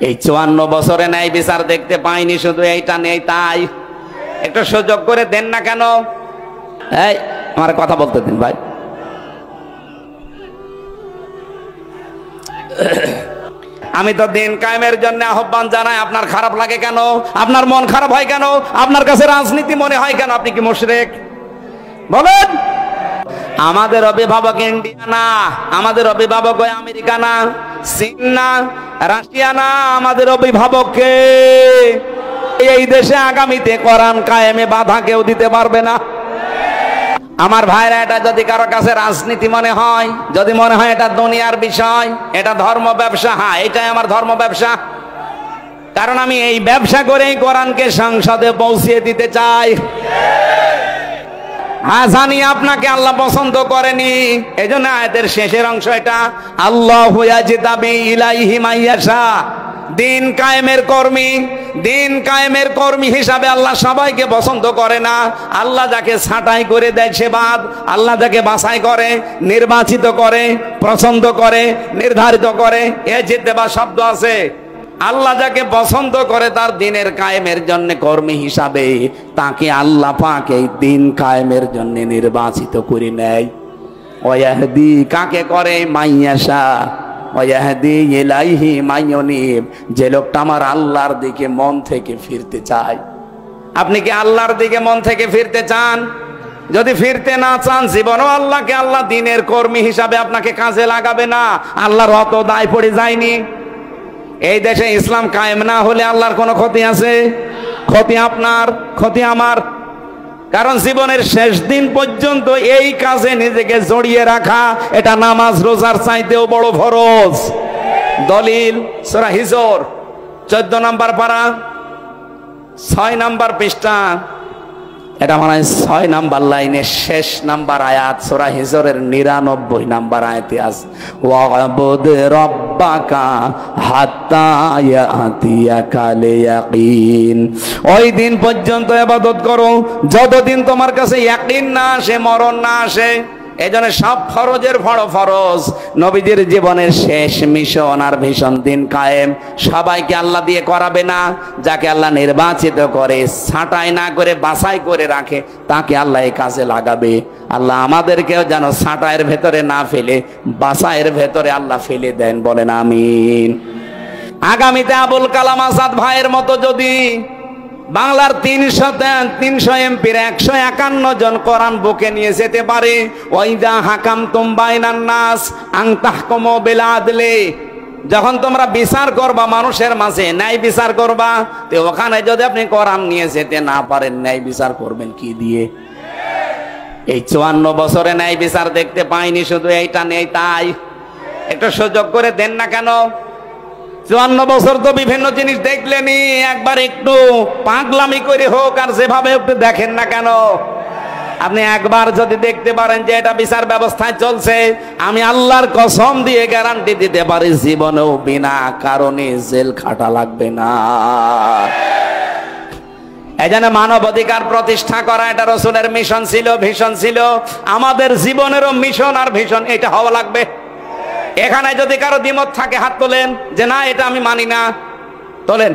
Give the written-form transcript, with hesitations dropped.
এই 54 বছরে ন্যায় বিচার দেখতে পাইনি, শুধু এইটা নেই তাই। একটু সুযোগ করে দেন না কেন? এই আমার কথা বলতে দিন ভাই। আমি তো দিন কায়েমের জন্য আহ্বান জানাই, আপনার খারাপ লাগে কেন? আপনার মন খারাপ হয় কেন? আপনার কাছে রাজনীতি মনে হয় কেন? আপনি কি মুশরিক? বলেন। আমাদের অভিভাবক ইন্ডিয়া না, আমাদের অভিভাবক ওই আমেরিকা না, চীন না, রাশিয়া না, আমাদের অভিভাবক কে? এই দেশে আগামীতে কোরআন কায়েমে বাধা কেউ দিতে পারবে না। আমার ভাইরা, এটা যদি কারো কাছে রাজনীতি মনে হয়, যদি মনে হয় এটা দুনিয়ার বিষয়, এটা ধর্ম ব্যবসা, হ্যাঁ এটাই আমার ধর্ম ব্যবসা, কারণ আমি এই ব্যবসা করেই কোরআনকে সংসদে পৌঁছিয়ে দিতে চাই। হ্যাঁ জানি আপনাকে আল্লাহ পছন্দ করেনি, এই জন্য আয়াতের শেষের অংশ এটা, আল্লাহু ইয়াজতাবি ইলাইহি মাইয়াশা। দিন কায়েমের কর্মী, দিন কায়েমের কর্মী হিসাবে আল্লাহ সবাইকে পছন্দ করে না। আল্লাহ যাকে ছাঁটাই করে দেয় সে বাদ, আল্লাহ যাকে বাছাই করে, নির্বাচিত করে, পছন্দ করে, নির্ধারিত করে, এ জিতেবা শব্দ আছে। আল্লাহ যাকে পছন্দ করে তার দিনের কায়েমের জন্য কর্মী হিসাবে, তাকে আল্লাহ পাক এই দিন কায়েমের জন্য নির্বাচিত করে নেয়। ওয়াহদি কাকে করে? মাইয়াশা। ওয়াহদি ইলাইহি মাইয়ুনিব, যে লোকটা আমার আল্লাহর দিকে মন থেকে ফিরতে চায়। আপনি কি আল্লাহর দিকে মন থেকে ফিরতে চান? যদি ফিরতে না চান, জীবনও আল্লাহকে আল্লাহ দিনের কর্মী হিসাবে আপনাকে কাজে লাগাবে না। আল্লাহর অত দায় পড়ে যায়নি। এই দেশে ইসলাম কায়েম না হলে আল্লাহর কোনো ক্ষতি আছে? ক্ষতি আপনার, ক্ষতি আমার। কারণ জীবনের শেষ দিন পর্যন্ত এই কাজে নিজেকে জড়িয়ে রাখা, এটা নামাজ রোজার চাইতেও বড় ফরজ। দলিল সূরা হিজর 14 নম্বর পারা 6 নম্বর পৃষ্ঠা, এটা মানে 6 নাম্বার লাইনের শেষ নাম্বার আয়াত, সূরা হিজরের 99 নাম্বার আয়াতে আছে, ওয়াবুদ রাব্বাকা হাত্তা ইয়াতিয়াকাল ইয়াকিন। ওই দিন পর্যন্ত ইবাদত করো যতদিন তোমার কাছে ইয়াকিন না আসে, মরণ না আসে। এজন্য সব ফরজের বড় ফরজ। নবীজির জীবনের শেষ মিশন আর ভীষণ দিন কায়েম সবাইকে আল্লাহ দিয়ে করাবে না। যাকে আল্লাহ নির্বাচিত করে, ছাঁটাই না করে বাছাই করে রাখে, তাকে আল্লাহ এই কাজে লাগাবে। আল্লাহ আমাদেরকেও যেন ছাঁটাইয়ের ভেতরে না ফেলে, বাছাইয়ের ভেতরে আল্লাহ ফেলে দেন, বলেন আমিন। আগামীতে আবুল কালাম আজাদ ভাইয়ের মতো যদি বাংলার 300 এমপির 151 জন কোরআন বুকে নিয়ে যেতে পারে, ওয়াইদা হাকামতুম বাইনান নাস আন তাহকুমু বিল আদলি, যখন তোমরা বিচার করবা মানুষের মাঝে, ন্যায় বিচার করবা, তো ওখানে যদি আপনি কোরআন নিয়ে যেতে না পারেন, ন্যায় বিচার করবেন কি দিয়ে? এই 54 বছরে ন্যায় বিচার দেখতে পাইনি, শুধু এইটা নেই তাই। একটু সুযোগ করে দেন না কেন? 54 বছর তো বিভিন্ন জিনিস দেখলেনি, একবার একটু পাগলামি করে হোক আর যেভাবে একটু দেখেন না কেন? আপনি একবার যদি দেখতে পারেন যে এটা বিচার ব্যবস্থায় চলছে, আমি আল্লাহর কসম দিয়ে গ্যারান্টি দিতে পারি জীবনেও বিনা কারণে জেল খাটা লাগবে না। এই জন্য মানব অধিকার প্রতিষ্ঠা করা এটা রাসূলের মিশন ছিল, ভিশন ছিল। আমাদের জীবনেরও মিশন আর ভিশন এটা হওয়া লাগবে। এখানে যদি কারো দ্বিমত থাকে হাত তোলেন, যে না এটা আমি মানি না, তোলেন।